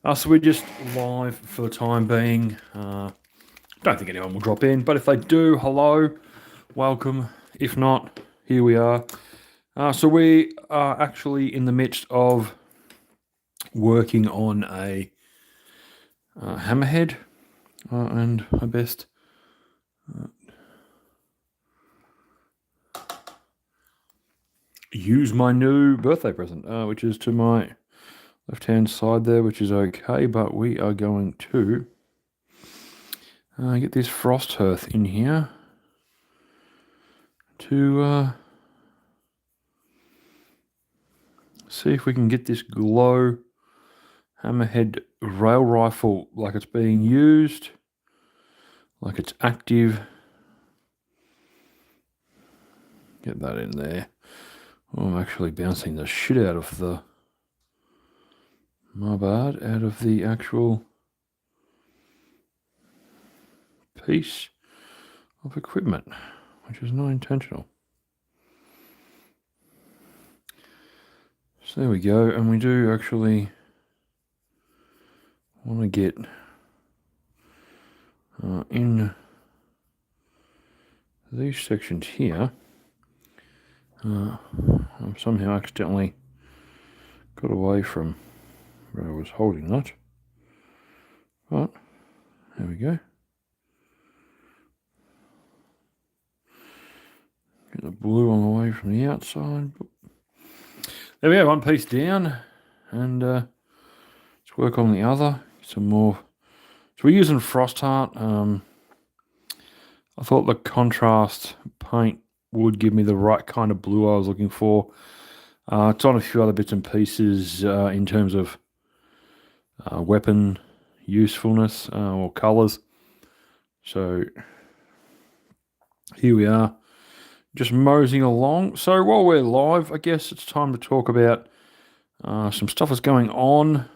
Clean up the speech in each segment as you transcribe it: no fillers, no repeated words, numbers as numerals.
So we're just live for the time being. Don't think anyone will drop in, but if they do, hello, welcome. If not, here we are. So we are actually in the midst of working on a hammerhead, and I best use my new birthday present, which is to my left-hand side there, which is okay, but we are going to get this frost hearth in here to see if we can get this glow hammerhead rail rifle like it's being used, like it's active. Get that in there. Oh, I'm actually bouncing the shit out of the out of the actual piece of equipment, which is not intentional. So there we go, and we do actually want to get in these sections here. I've somehow accidentally got away from where I was holding that, but there we go. Get the blue on the way from the outside. There we go, one piece down, and let's work on the other. Some more. So we're using Frost Heart. I thought the contrast paint would give me the right kind of blue I was looking for. It's on a few other bits and pieces in terms of weapon usefulness or colours. So here we are, just moseying along. So while we're live, I guess it's time to talk about some stuff that's going on.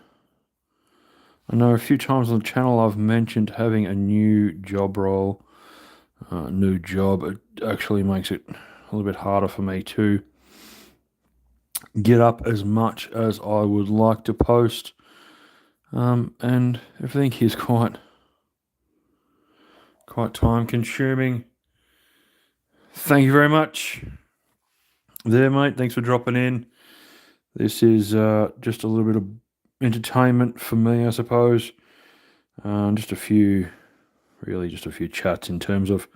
I know a few times on the channel I've mentioned having a new job role, new job. It actually makes it a little bit harder for me to get up as much as I would like to post, and everything is quite time consuming. Thank you very much there, mate. Thanks for dropping in. This is just a little bit of entertainment for me, I suppose. Just a few chats in terms of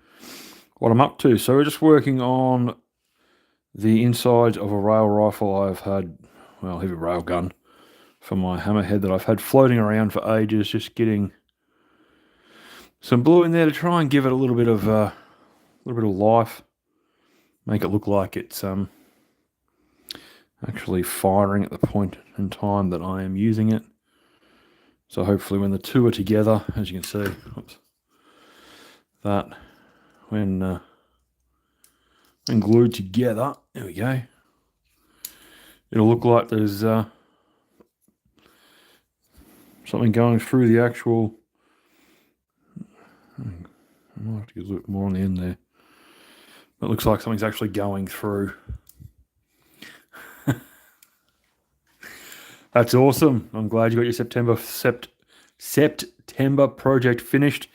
what I'm up to. So we're just working on the insides of a rail rifle I've had, heavy rail gun for my hammerhead that I've had floating around for ages, just getting some blue in there to try and give it a little bit of life, make it look like it's actually firing at the point in time that I am using it. So hopefully when the two are together, as you can see, that when glued together, there we go, it'll look like there's something going through the actual. I might have to get a little bit more on the end there. It looks like something's actually going through. That's awesome. I'm glad you got your September project finished.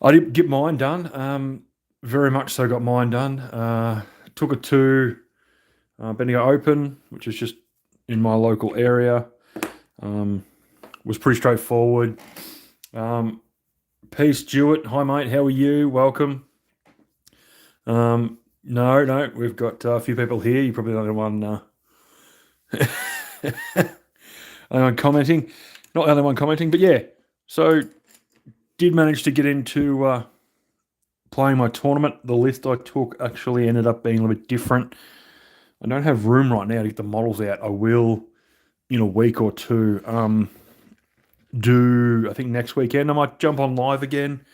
I did get mine done. Very much so got mine done. Took it to Bendigo Open, which is just in my local area. Was pretty straightforward. Peace, Stuart. Hi, mate. How are you? Welcome. No, we've got a few people here. You're probably the only one. Only one commenting. Not the only one commenting, but yeah. So, did manage to get into playing my tournament. The list I took actually ended up being a little bit different. I don't have room right now to get the models out. I will in a week or two. I think next weekend I might jump on live again.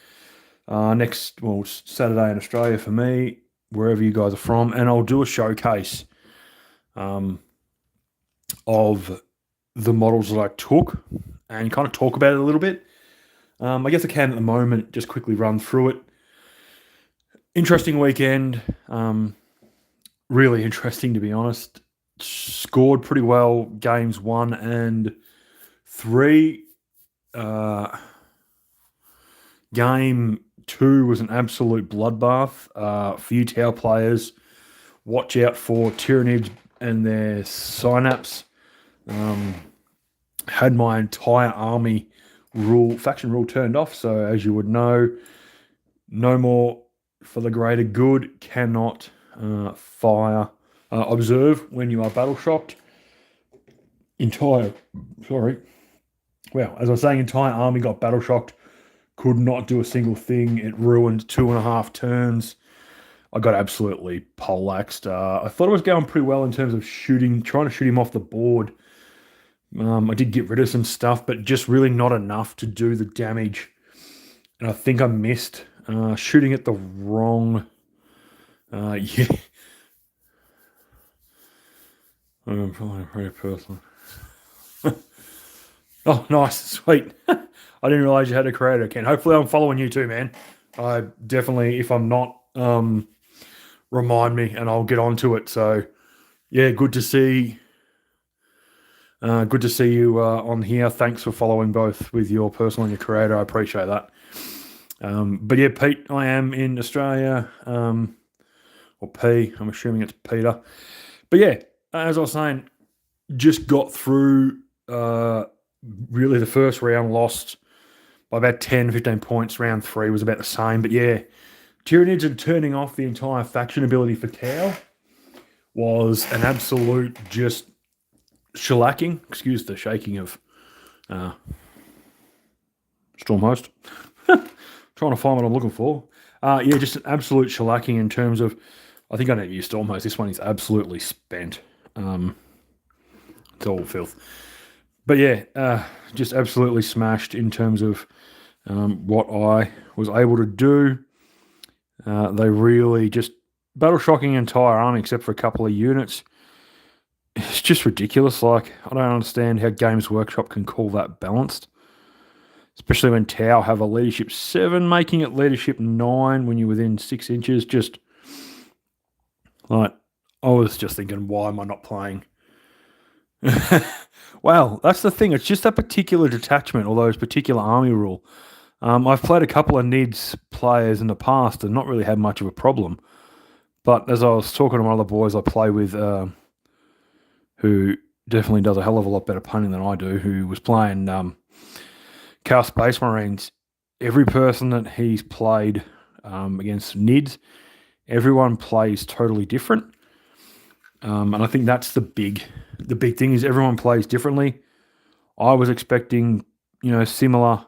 Saturday in Australia for me, wherever you guys are from, and I'll do a showcase of the models that I took and kind of talk about it a little bit. I guess I can at the moment just quickly run through it. Interesting weekend, really interesting to be honest. Scored pretty well games 1 and 3, game 2 was an absolute bloodbath. For you Tau players, watch out for Tyranids and their synapse. Had my entire army faction rule turned off, so as you would know, no more for the greater good, cannot observe when you are battle shocked. Entire army got battle shocked, could not do a single thing. It ruined 2.5 turns. I got absolutely poleaxed. I thought it was going pretty well in terms of trying to shoot him off the board. I did get rid of some stuff, but just really not enough to do the damage. And I think I missed shooting at the wrong. Yeah. I'm probably very personal. Oh, nice, sweet. I didn't realize you had a creator account. Hopefully, I'm following you too, man. I definitely, if I'm not, remind me and I'll get onto it. So, yeah, good to see. Good to see you on here. Thanks for following both with your personal and your creator. I appreciate that. But yeah, Pete, I am in Australia. Or P, I'm assuming it's Peter. But yeah, as I was saying, just got through really the first round, lost by about 10, 15 points. Round 3 was about the same. But yeah, Tyranids and turning off the entire faction ability for Tau was an absolute just shellacking. Excuse the shaking of Stormhost. Trying to find what I'm looking for. Yeah, just an absolute shellacking in terms of, I think I never used Stormhost. This one is absolutely spent. It's all filth. But yeah, just absolutely smashed in terms of what I was able to do. They really just battle shocking entire army except for a couple of units. It's just ridiculous. Like, I don't understand how Games Workshop can call that balanced. Especially when Tau have a leadership 7, making it leadership 9 when you're within 6 inches. Just, like, I was just thinking, why am I not playing? Well, that's the thing. It's just that particular detachment or those particular army rule. I've played a couple of NIDS players in the past and not really had much of a problem. But as I was talking to one of the boys I play with, who definitely does a hell of a lot better punting than I do, who was playing Chaos Space Marines, every person that he's played against NIDS, everyone plays totally different. And I think that's the big thing is everyone plays differently. I was expecting, similar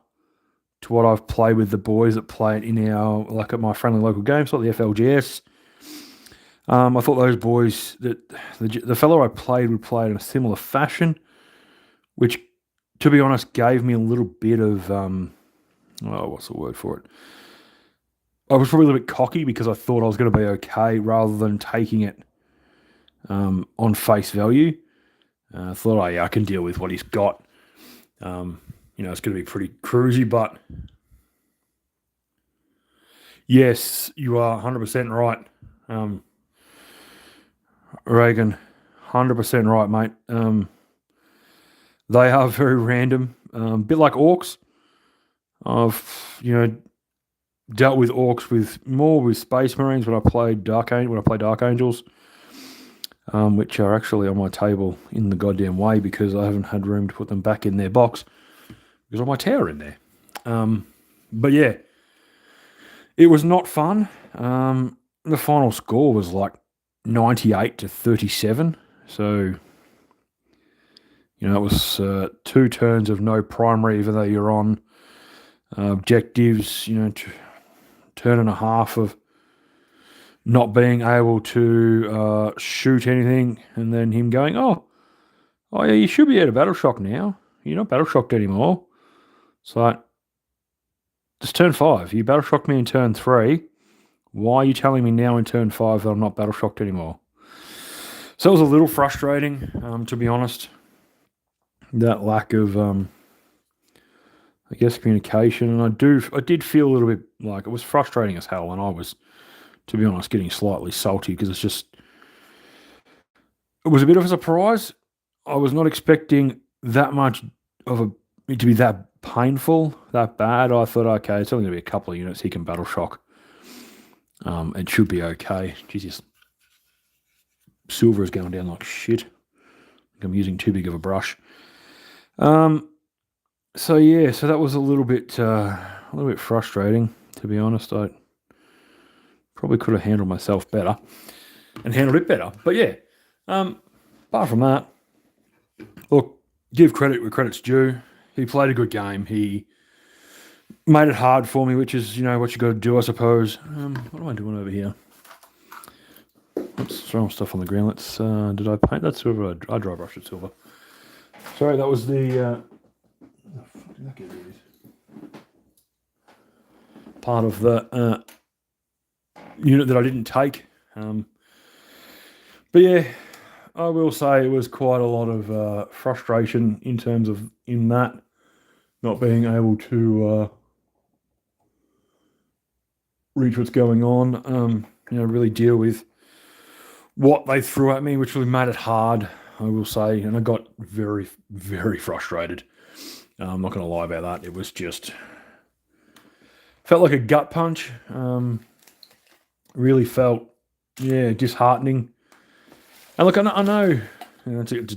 to what I've played with the boys that play it in at my friendly local games, like the FLGS. I thought those boys, that the fellow I played would play in a similar fashion, which, to be honest, gave me a little bit of, what's the word for it? I was probably a little bit cocky because I thought I was going to be okay rather than taking it on face value. I thought, I can deal with what he's got. It's going to be pretty cruisy, but yes, you are 100% right. Reagan, 100% right, mate. They are very random, a bit like orcs. I've dealt with orcs more with Space Marines when I played Dark Angels, which are actually on my table in the goddamn way because I haven't had room to put them back in their box because of my tower in there. But yeah, it was not fun. The final score was like 98-37. So, it was 2 turns of no primary, even though you're on objectives, turn and a half of not being able to shoot anything, and then him going, oh yeah, you should be out of battle shock now. You're not battle shocked anymore. So, it's turn 5. You battle shocked me in turn 3. Why are you telling me now in turn 5 that I'm not battle shocked anymore? So it was a little frustrating, to be honest. That lack of, communication. And I did feel a little bit like it was frustrating as hell. And I was, to be honest, getting slightly salty because it was a bit of a surprise. I was not expecting that much it to be that painful, that bad. I thought, okay, it's only going to be a couple of units. He can battle shock. It should be okay. Jesus, silver is going down like shit. I'm using too big of a brush. So yeah, so that was a little bit frustrating, to be honest. I probably could have handled myself better and handled it better. But yeah, apart from that, look, give credit where credit's due. He played a good game. He made it hard for me, which is, what you got to do, I suppose. What am I doing over here? Oops, throwing stuff on the ground. Let's. Did I paint that silver? I dry brushed it silver. Sorry, that was the. Part of the unit that I didn't take. But yeah, I will say it was quite a lot of frustration in terms of that not being able to reach what's going on. Really deal with what they threw at me, which really made it hard, I will say. And I got very, very frustrated. I'm not going to lie about that. It was just felt like a gut punch. Really felt, disheartening. And look, I know, it's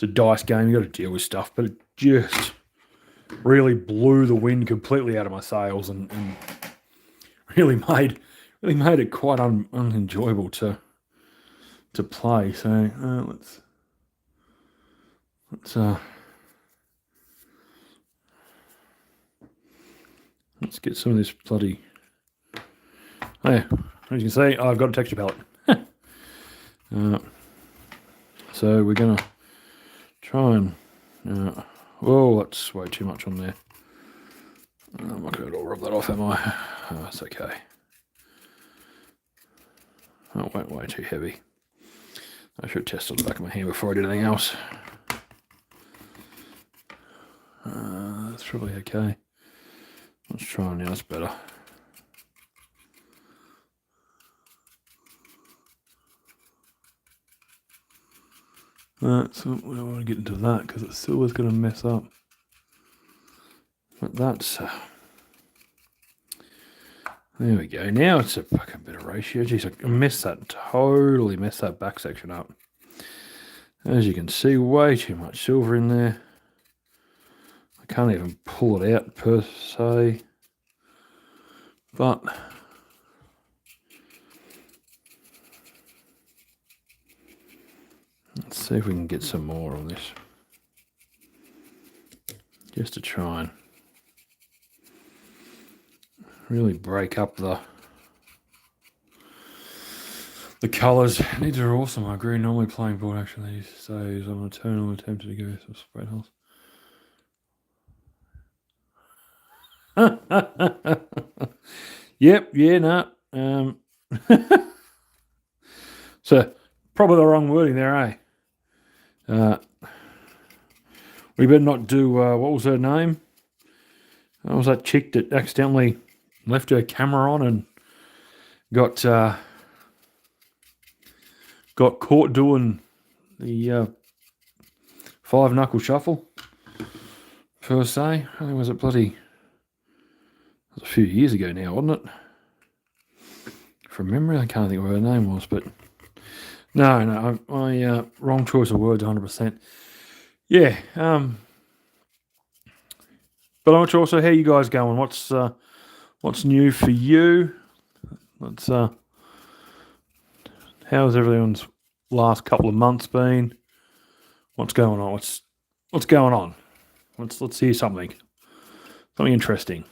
a dice game. You got to deal with stuff, but it just really blew the wind completely out of my sails and really made it quite unenjoyable to play. So let's get some of this bloody. Oh yeah, as you can see, I've got a texture palette. So we're gonna try and. Whoa, that's way too much on there. I'm not going to rub that off, am I? Oh, that's okay. Oh, way too heavy. I should test on the back of my hand before I do anything else. That's probably okay. Let's try now, it's better. So we don't want to get into that because the silver's going to mess up. But that's... there we go. Now it's a fucking better ratio. Jeez, I totally messed that back section up. As you can see, way too much silver in there. I can't even pull it out per se. But... let's see if we can get some more on this. Just to try and really break up the colours. These are awesome. I agree. Normally playing board actually says I'm eternal attempted to go some spread holes. Yep, yeah, no. So probably the wrong wording there, eh? We better not do, what was her name? What was that chick that accidentally left her camera on and got caught doing the 5-knuckle shuffle, per se? I think it was a few years ago now, wasn't it? From memory, I can't think of what her name was, but no, I wrong choice of words, 100%. Yeah, but I'm not sure. So, how you guys going? What's new for you? How's everyone's last couple of months been? What's going on? What's going on? Let's hear something interesting.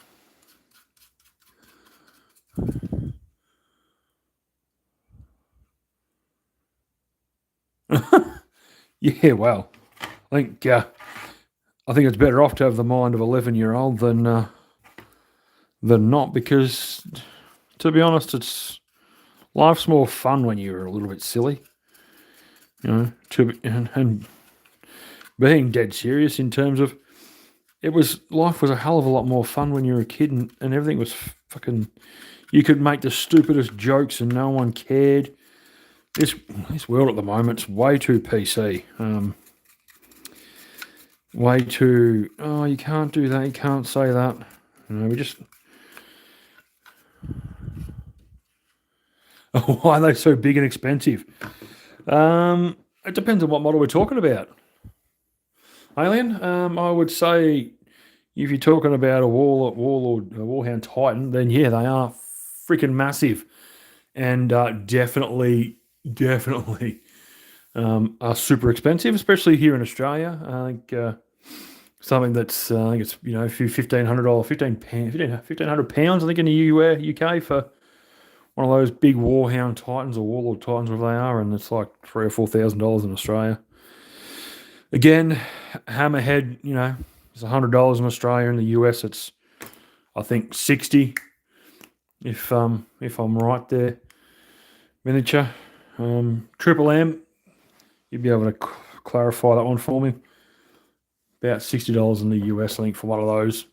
Yeah, well, I think it's better off to have the mind of 11-year-old than not, because to be honest, life's more fun when you're a little bit silly, and being dead serious in terms of life was a hell of a lot more fun when you were a kid, and everything was fucking. You could make the stupidest jokes and no one cared. This world at the moment's way too PC. way too. Oh, you can't do that. You can't say that. We just. Oh, why are they so big and expensive? It depends on what model we're talking about. Alien, I would say if you're talking about a Warlord, a Warhound Titan, then yeah, they are freaking massive, and definitely are super expensive, especially here in Australia. I think something that's I think it's a few $1,500, £1,500, I think in the UK for one of those big Warhound Titans or Warlord Titans, whatever they are, and it's like $3,000 or $4,000 in Australia. Again, Hammerhead, it's $100 in Australia. In the US, it's I think 60. If I'm right there, miniature, Triple M, you'd be able to clarify that one for me. About $60 in the US, I think, for one of those.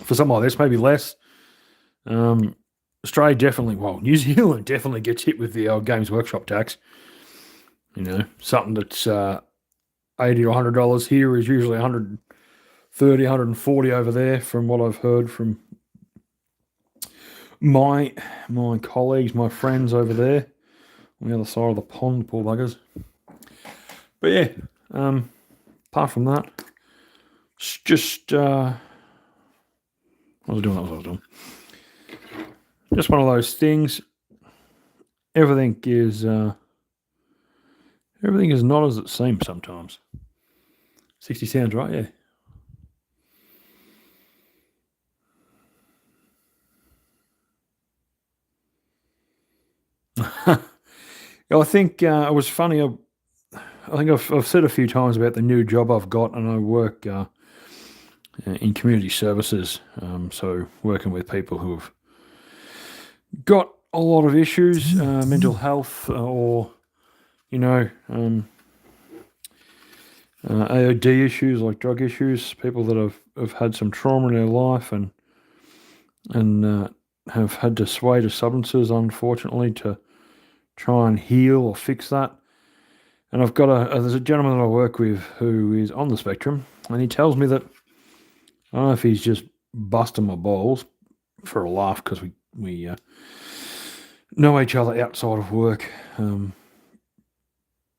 For something like this, maybe less. Australia definitely, well, New Zealand definitely gets hit with the Games Workshop tax. Something that's $80 or $100 here is usually $130, $140 over there, from what I've heard from my colleagues, my friends over there on the other side of the pond, poor buggers. But yeah, apart from that, it's just what was I doing? Just one of those things. Everything is not as it seems sometimes. 60 sounds right, yeah. I think it was funny. I think I've said a few times about the new job I've got, and I work in community services. So working with people who have got a lot of issues, mental health, or AOD issues like drug issues. People that have had some trauma in their life and have had to sway to substances, unfortunately, to try and heal or fix that. And I've got there's a gentleman that I work with who is on the spectrum, and he tells me that I don't know if he's just busting my balls for a laugh because we know each other outside of work, and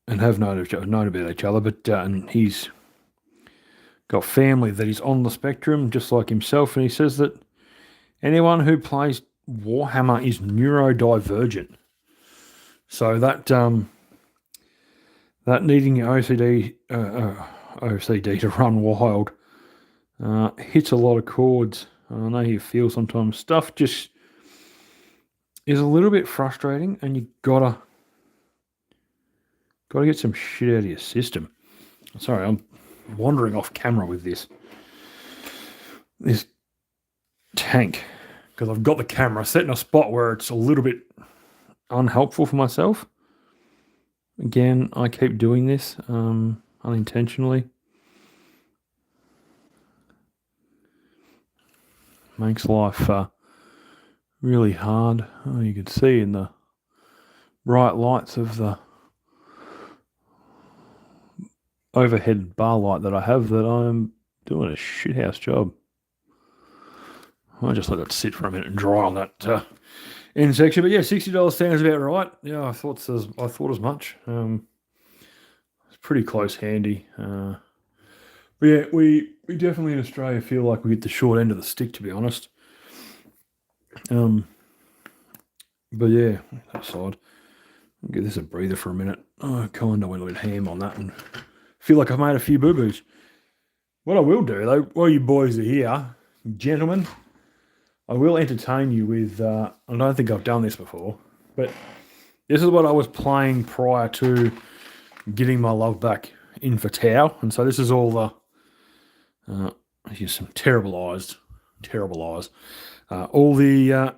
have known about each other, but and he's got family that is on the spectrum just like himself, and he says that anyone who plays Warhammer is neurodivergent. So that needing your OCD to run wild hits a lot of chords. I know you feel sometimes stuff just is a little bit frustrating, and you gotta get some shit out of your system. Sorry, I'm wandering off camera with this tank because I've got the camera set in a spot where it's a little bit unhelpful for myself. Again, I keep doing this unintentionally. Makes life really hard. Oh, you can see in the bright lights of the overhead bar light that I have that I'm doing a shithouse job. I'll just let that sit for a minute and dry on that end section. But yeah, $60 sounds about right. Yeah, I thought as much. It's pretty close handy. But yeah, we definitely in Australia feel like we get the short end of the stick, to be honest. But yeah, that side. I'll give this a breather for a minute. I kind of went a bit ham on that and feel like I've made a few boo-boos. What I will do, though, while you boys are here, gentlemen, I will entertain you with, I don't think I've done this before, but this is what I was playing prior to getting my love back in for Tau. And so this is all the, here's some terrible eyes. All the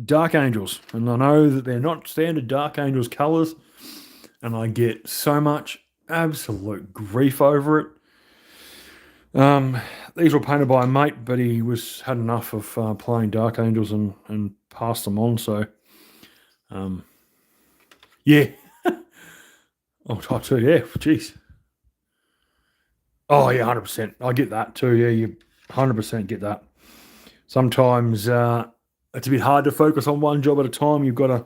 Dark Angels. And I know that they're not standard Dark Angels colours, and I get so much absolute grief over it. These were painted by a mate, but he had enough of playing Dark Angels and passed them on. So, yeah. Oh, type 2, yeah, jeez. Oh yeah, 100%. I get that too. Yeah, you 100% get that. Sometimes it's a bit hard to focus on one job at a time. You've got to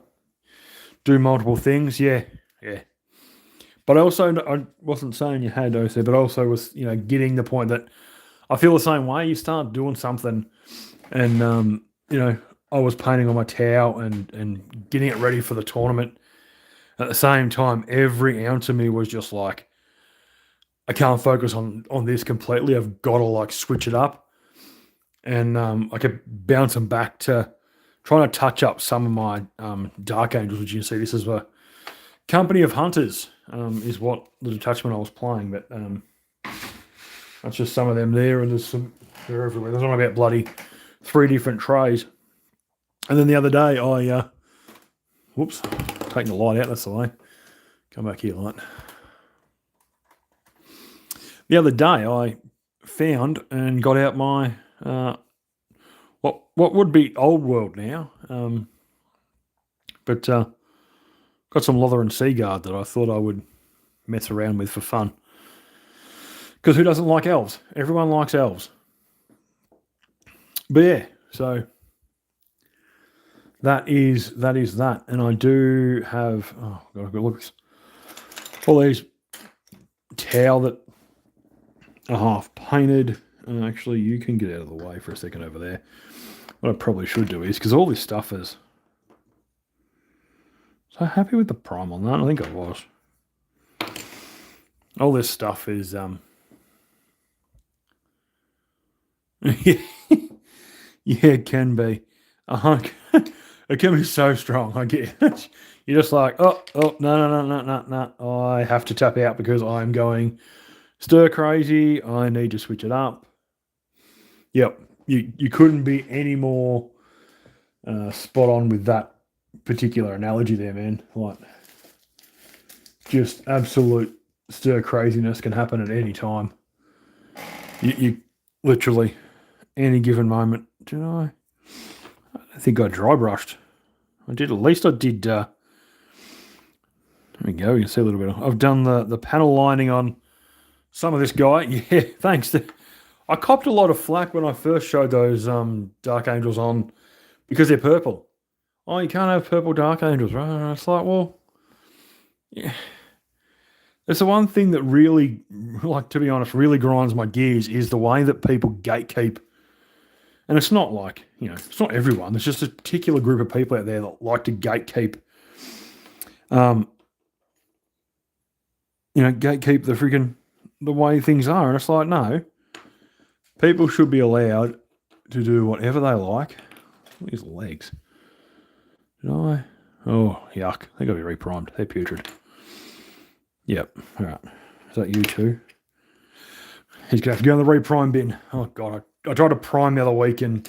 do multiple things. Yeah, yeah. But I wasn't saying you had OC, but I also was, getting the point that I feel the same way. You start doing something, and I was painting on my towel and getting it ready for the tournament. At the same time, every ounce of me was just like, I can't focus on this completely. I've got to like switch it up, and I kept bouncing back to trying to touch up some of my Dark Angels, which you can see. This is a Company of Hunters, is what the detachment I was playing, but that's just some of them there, and they're everywhere. There's only about bloody 3 different trays. And then the other day, whoops, taking the light out, that's the way. Come back here, light. The other day, I found and got out my, what would be old world now, but got some Lothar and Seaguard that I thought I would mess around with for fun. Because who doesn't like elves? Everyone likes elves. But yeah, so that is that. And I do have, got a good look. All these towel that are half painted. Actually, you can get out of the way for a second over there. What I probably should do is, because all this stuff is... So happy with the prime on that? I think I was. All this stuff is... yeah, it can be. It can be so strong. I get it. You're just like, no. I have to tap out because I'm going stir crazy. I need to switch it up. Yep. You couldn't be any more spot on with that particular analogy there, man. Like, just absolute stir craziness can happen at any time. You literally, any given moment. I think I dry brushed. I did. At least I did. There we go. You can see a little bit. I've done the panel lining on some of this guy. Yeah, thanks. I copped a lot of flack when I first showed those Dark Angels on because they're purple. Oh, you can't have purple Dark Angels, right? And it's like, well, yeah. It's the one thing that really, like, to be honest, really grinds my gears is the way that people gatekeep. And it's not like, it's not everyone. There's just a particular group of people out there that like to gatekeep, gatekeep the way things are. And it's like, no, people should be allowed to do whatever they like. Look at his legs. Did I? Oh, yuck. They got to be reprimed. They're putrid. Yep. All right. Is that you too? He's going to have to go in the reprime bin. Oh, God. I tried to prime the other week and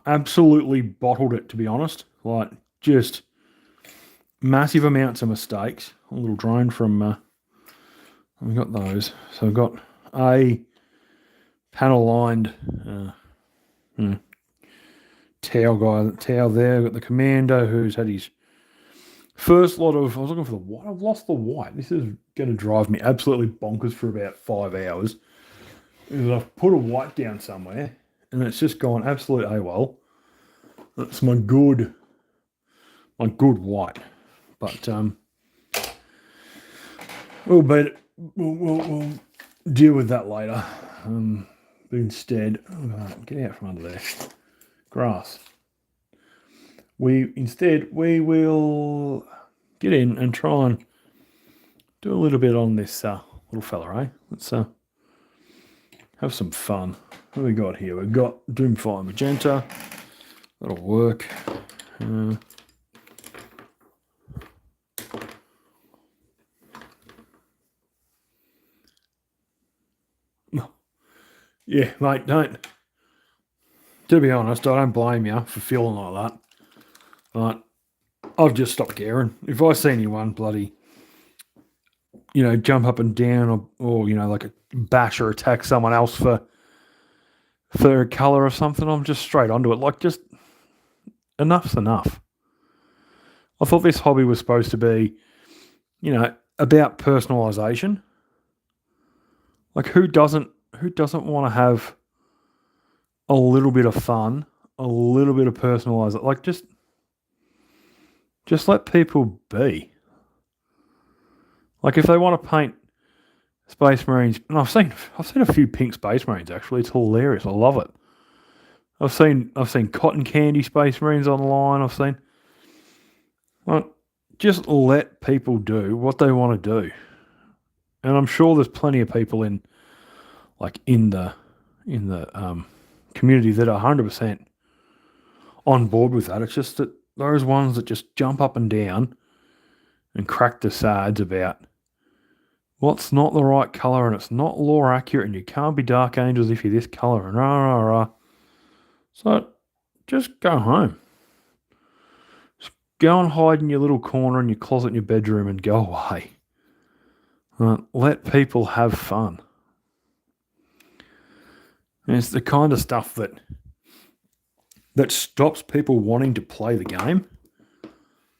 absolutely bottled it, to be honest. Like, just massive amounts of mistakes. A little drone from... we got those. So I've got a panel-lined towel there. I've got the Commando who's had his first lot of... I was looking for the white. I've lost the white. This is going to drive me absolutely bonkers for about 5 hours. I've put a white down somewhere and it's just gone absolute AWOL. That's my good white. But we'll deal with that later. But instead, get out from under there. Grass. We will get in and try and do a little bit on this little fella, eh? Let's have some fun. What have we got here? We've got Doomfire Magenta. That'll work. Yeah, mate, don't. To be honest, I don't blame you for feeling like that. But I've just stopped caring. If I see anyone bloody, jump up and down or like a bash or attack someone else for a colour or something, I'm just straight onto it. Like, just enough's enough. I thought this hobby was supposed to be, about personalisation. Like who doesn't want to have a little bit of fun, a little bit of personalize. Like just let people be. Like if they want to paint Space Marines, and I've seen a few pink Space Marines actually. It's hilarious. I love it. I've seen cotton candy Space Marines online. I've seen. Well, just let people do what they want to do, and I'm sure there's plenty of people in the community that are 100% on board with that. It's just that those ones that just jump up and down and crack the sides about what's not the right colour and it's not lore accurate and you can't be Dark Angels if you're this colour and rah rah rah. So just go home. Just go and hide in your little corner in your closet in your bedroom and go away. Let people have fun. And it's the kind of stuff that stops people wanting to play the game.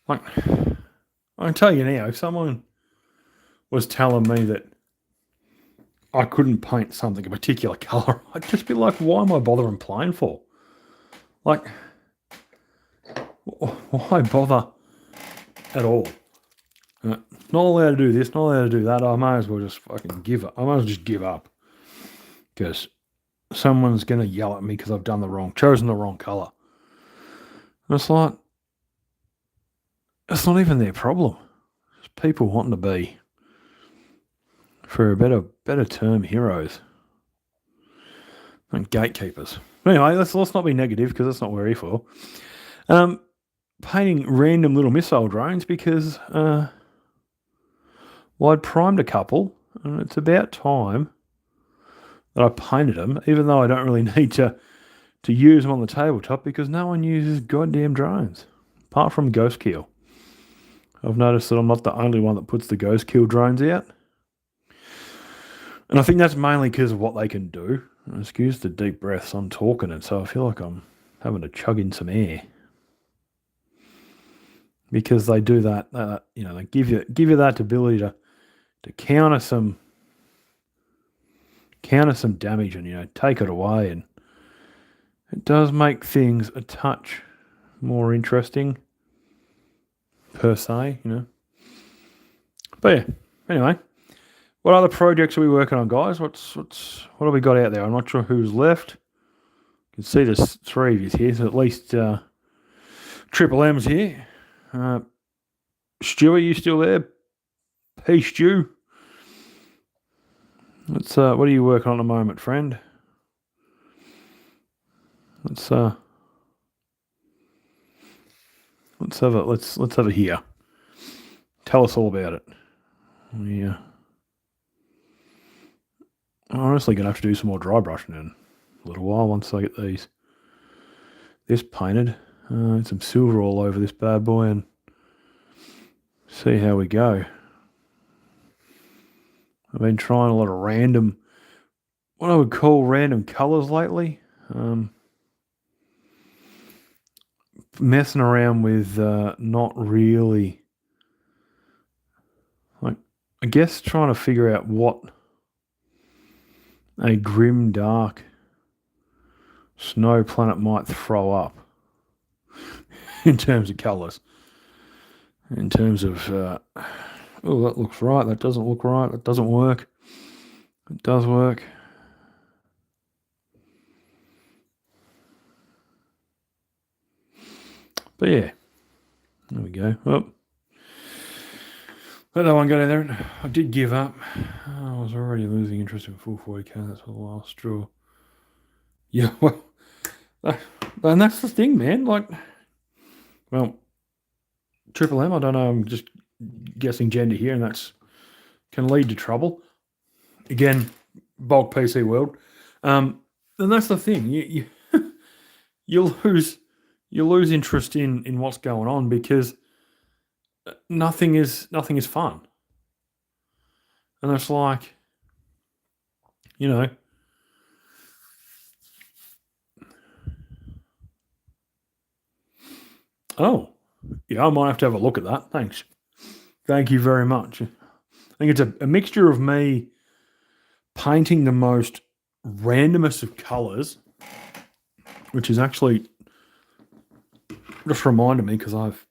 Like, I can tell you now, if someone was telling me that I couldn't paint something a particular colour, I'd just be like, why am I bothering playing for? Like, why bother at all? Not allowed to do this, not allowed to do that. I may as well just fucking give up. I might as well just give up. Because someone's going to yell at me because I've chosen the wrong colour. And it's like, it's not even their problem. It's people wanting to be, for a better term, heroes and gatekeepers. Anyway, let's not be negative because that's not what we're here for. Painting random little missile drones because well, I'd primed a couple and it's about time that I painted them, even though I don't really need to use them on the tabletop because no one uses goddamn drones apart from Ghost Kill. I've noticed that I'm not the only one that puts the Ghost Kill drones out. And I think that's mainly because of what they can do. Excuse the deep breaths, I'm talking and so I feel like I'm having to chug in some air. Because they do that, they give you that ability to counter some damage and take it away, and it does make things a touch more interesting per se, But yeah, anyway, what other projects are we working on, guys? What have we got out there? I'm not sure who's left. You can see there's 3 of you here, so at least Triple M's here. Stu, are you still there? Hey, Stu. What are you working on at the moment, friend? Let's have a hear. Tell us all about it. Yeah. I'm honestly gonna have to do some more dry brushing in a little while once I get this painted. Some silver all over this bad boy and see how we go. I've been trying a lot of what I would call random colours lately. Messing around with not really, I guess trying to figure out what a grim dark snow planet might throw up in terms of colours. In terms of, that looks right, that doesn't look right, that doesn't work. It does work. But yeah, there we go. Oh, let that one go down there. I did give up. I was already losing interest in full 40k. That's the last straw. Yeah, well, and that's the thing, man. Triple M, I don't know. I'm just guessing gender here, and that's can lead to trouble. Again, bulk PC world. And that's the thing. You lose interest in what's going on because nothing is fun. And it's like, oh, yeah, I might have to have a look at that. Thanks. Thank you very much. I think it's a mixture of me painting the most randomest of colours, which is actually just reminded me because I've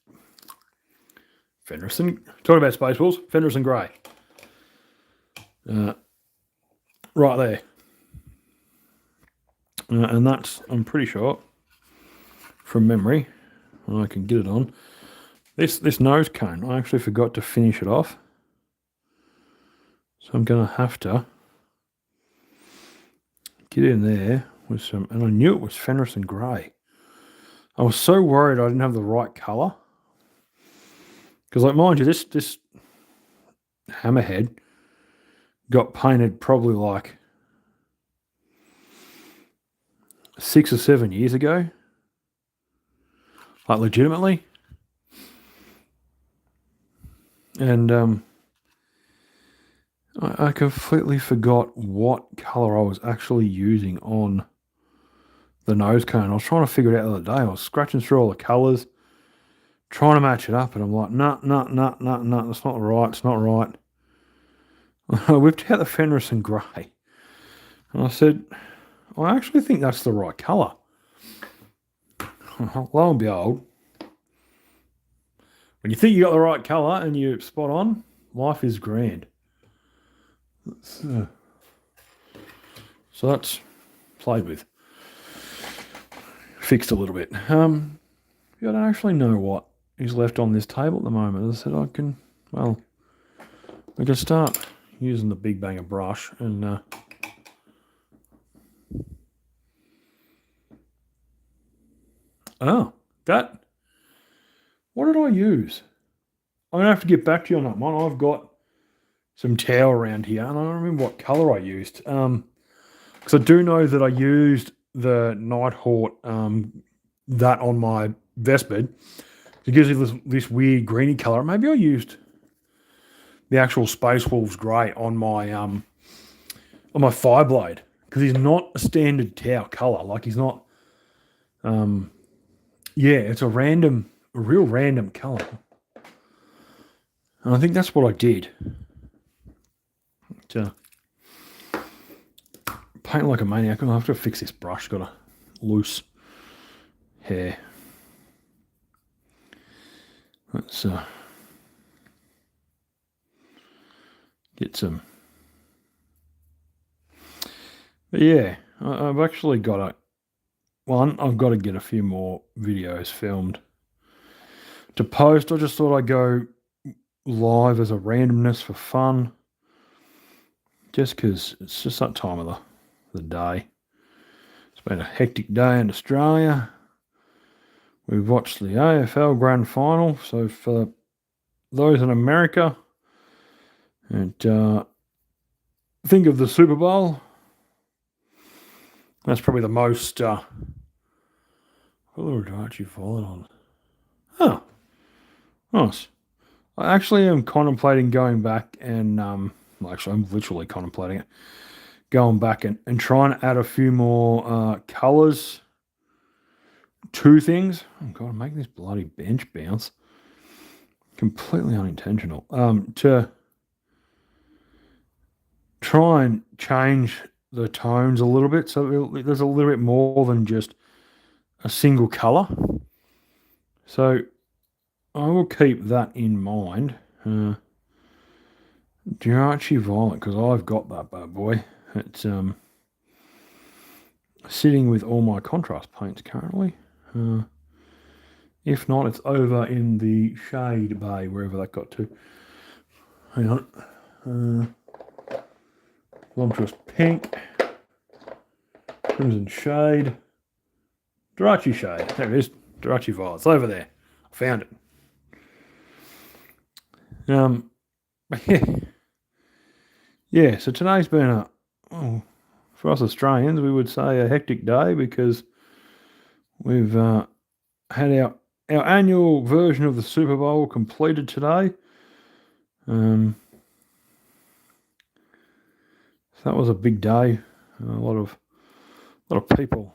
Fenris and talking about Spaceballs, Fenris and Grey. Right there. And that's, I'm pretty sure, from memory, I can get it on. This nose cone, I actually forgot to finish it off. So I'm going to have to get in there with some, and I knew it was Fenris and Grey. I was so worried I didn't have the right colour. Because, like, mind you, this hammerhead got painted probably like 6 or 7 years ago. Like, legitimately. And I completely forgot what colour I was actually using on the nose cone. I was trying to figure it out the other day. I was scratching through all the colours, trying to match it up, and I'm like, no, that's not right, it's not right. I whipped out the Fenris and Grey, and I said, I actually think that's the right colour. Lo and behold, when you think you got the right colour and you're spot on, life is grand. So that's played with. Fixed a little bit. I don't actually know what is left on this table at the moment. As I said, I can start using the Big Banger brush and what did I use? I'm gonna have to get back to you on that one. I've got some towel around here, and I don't remember what colour I used. Because I do know that I used the Nighthawk that on my vest bed. It gives you this weird greeny colour. Maybe I used the actual Space Wolves grey on my Fireblade, because he's not a standard towel colour. Like, he's not. It's a real random colour, and I think that's what I did. To paint like a maniac. I'll have to fix this brush. Got a loose hair. Let's get some. But yeah, I've actually got I've got to get a few more videos filmed to post. I just thought I'd go live as a randomness for fun. Just because it's just that time of the day. It's been a hectic day in Australia. We've watched the AFL Grand Final. So for those in America, and think of the Super Bowl. That's probably the most. What would I actually follow it on? Oh, nice. I actually am contemplating going back and actually, I'm literally contemplating it. Going back and trying to add a few more colours to things. Oh, God, I'm making this bloody bench bounce. Completely unintentional. To try and change the tones a little bit. So there's a little bit more than just a single colour. So I will keep that in mind. Jirachi Violet, because I've got that bad boy. It's sitting with all my contrast paints currently. If not, it's over in the shade bay, wherever that got to. Hang on. Voluptuous Pink. Crimson Shade. Jirachi Shade. There it is. Jirachi Violet. It's over there. I found it. Yeah, so today's been for us Australians, we would say a hectic day, because we've had our annual version of the Super Bowl completed today. So that was a big day. A lot of people.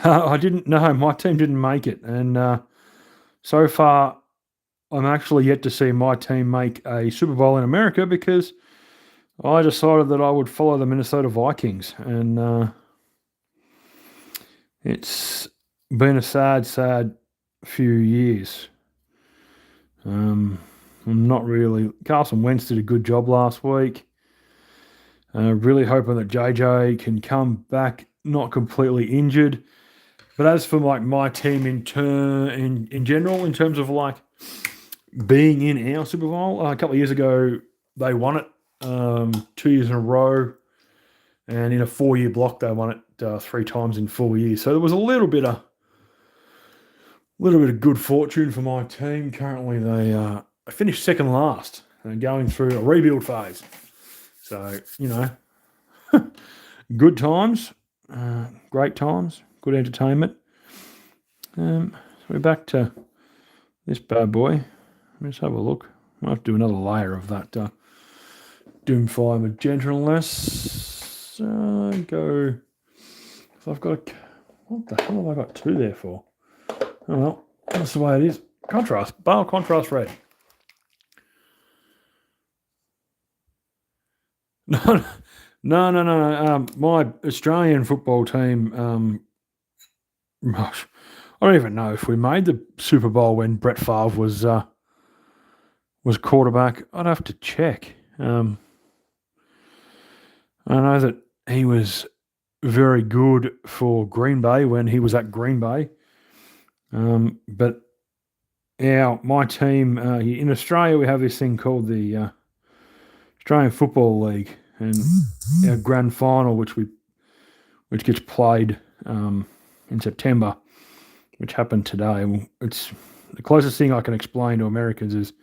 I didn't know. My team didn't make it, and so far, I'm actually yet to see my team make a Super Bowl in America, because I decided that I would follow the Minnesota Vikings, and it's been a sad few years. I'm not really. Carson Wentz did a good job last week. Really hoping that JJ can come back not completely injured. But as for like my team in general, in terms of like being in our Super Bowl, a couple of years ago they won it 2 years in a row, and in a 4-year block they won it 3 times in 4 years. So there was a little bit of good fortune for my team. Currently they finished second last and going through a rebuild phase. So good times, great times, good entertainment. So we're back to this bad boy. Let's have a look. I'll have to do another layer of that Doomfire magenta unless go. So I've got what the hell have I got 2 there for? Oh well, that's the way it is. Contrast, Bale contrast red. No. My Australian football team. Gosh, I don't even know if we made the Super Bowl when Brett Favre was quarterback. I'd have to check. I know that he was very good for Green Bay when he was at Green Bay. But my team in Australia, we have this thing called the Australian Football League, and our grand final, which gets played in September, which happened today. It's the closest thing I can explain to Americans is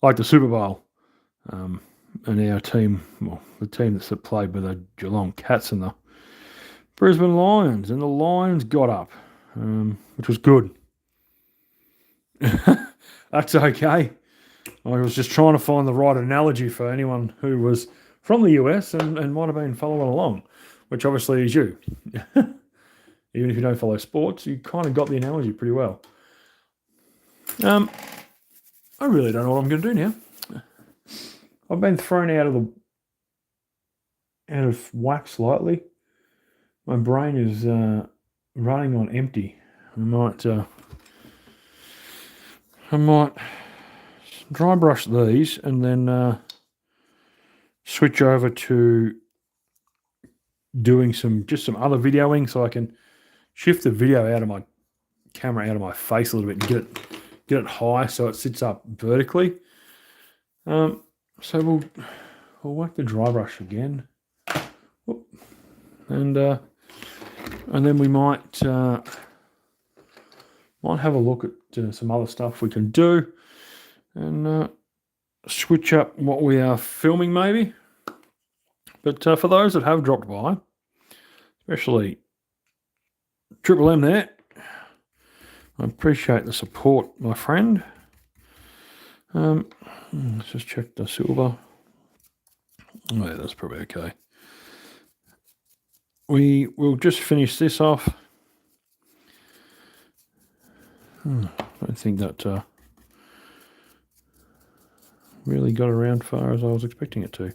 like the Super Bowl. And our team, the team that's played with the Geelong Cats and the Brisbane Lions, and the Lions got up, which was good. That's okay. I was just trying to find the right analogy for anyone who was from the US and might have been following along, which obviously is you. Even if you don't follow sports, you kind of got the analogy pretty well. I really don't know what I'm going to do now. I've been thrown out of whack slightly. My brain is running on empty. I might dry brush these and then switch over to doing some other videoing, so I can shift the video out of my camera out of my face a little bit and get it high so it sits up vertically. So we'll whack the dry brush again, and then we might have a look at some other stuff we can do, and switch up what we are filming maybe. But for those that have dropped by, especially Triple M there, I appreciate the support, my friend. Let's just check the silver. Oh yeah, that's probably okay. We will just finish this off. I don't think that really got around far as I was expecting it to.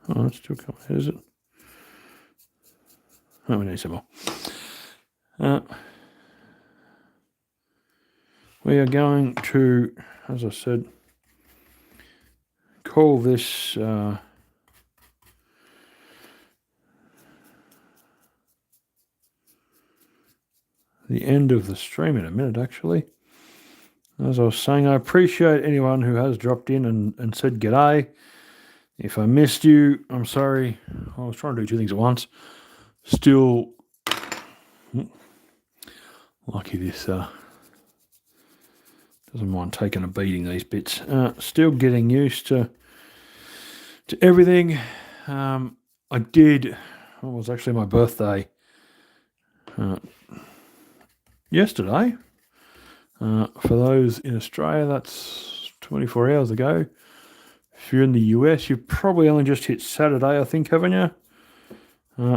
Oh, it's still coming, is it? Oh, we need some more. We are going to, as I said, call this the end of the stream in a minute, actually. As I was saying, I appreciate anyone who has dropped in and said g'day. If I missed you, I'm sorry. I was trying to do 2 things at once. Still lucky this doesn't mind taking a beating, these bits. Still getting used to everything. It was actually my birthday yesterday. For those in Australia, that's 24 hours ago. If you're in the US, you've probably only just hit Saturday, I think, haven't you?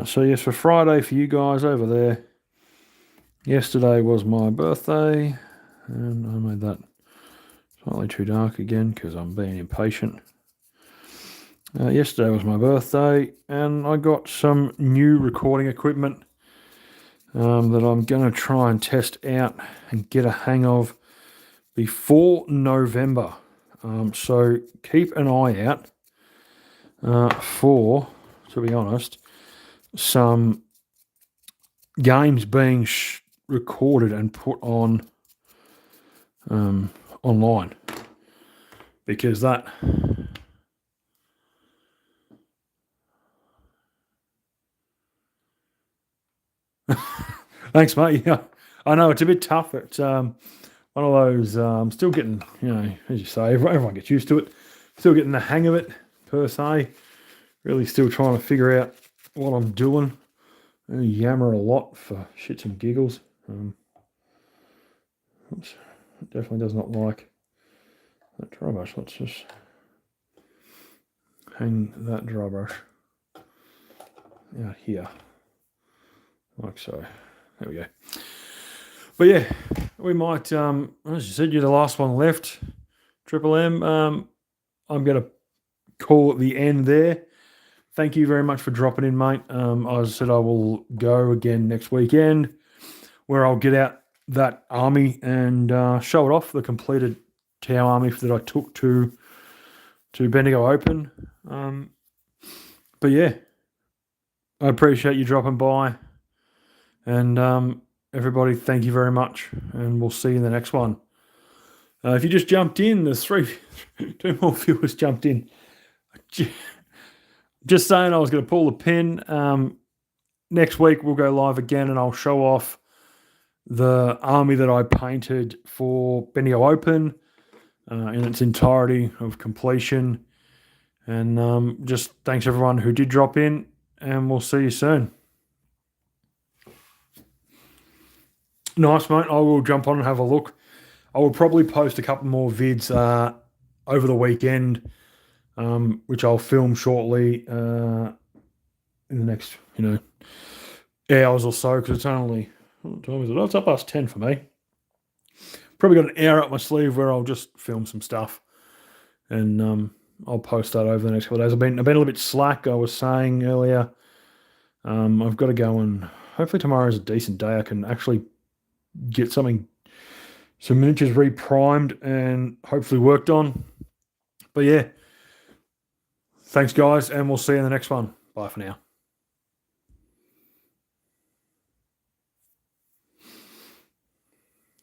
So yes, for Friday for you guys over there, yesterday was my birthday, and I made that. Slightly too dark again because I'm being impatient. Yesterday was my birthday, and I got some new recording equipment that I'm going to try and test out and get a hang of before November. So keep an eye out for, to be honest, some games being recorded and put on online, because that thanks, mate. Yeah, I know it's a bit tough. It's one of those. Still getting, as you say, everyone gets used to it. Still getting the hang of it, per se. Really, still trying to figure out what I'm doing. I yammer a lot for shits and giggles. Oops, it definitely does not like that dry brush. Let's just hang that dry brush out here, like so. There we go. But yeah, we might, as you said, you're the last one left, Triple M. I'm going to call it the end there. Thank you very much for dropping in, mate. As I said, I will go again next weekend, where I'll get out that army and show it off, the completed Tau army that I took to Bendigo Open. But yeah, I appreciate you dropping by. And everybody, thank you very much, and we'll see you in the next one. If you just jumped in, there's two more viewers jumped in. Just saying, I was going to pull the pin. Next week we'll go live again, and I'll show off the army that I painted for Bendigo Open in its entirety of completion. And just thanks everyone who did drop in, and we'll see you soon. Nice, mate. I will jump on and have a look. I will probably post a couple more vids over the weekend, which I'll film shortly in the next, hours or so, because it's only, what time is it? Oh, it's up past 10 for me. Probably got an hour up my sleeve where I'll just film some stuff, and I'll post that over the next couple of days. I've been a little bit slack. I was saying earlier, I've got to go, and hopefully tomorrow is a decent day. I can actually get some miniatures reprimed and hopefully worked on. But yeah, thanks guys, and we'll see you in the next one. Bye for now.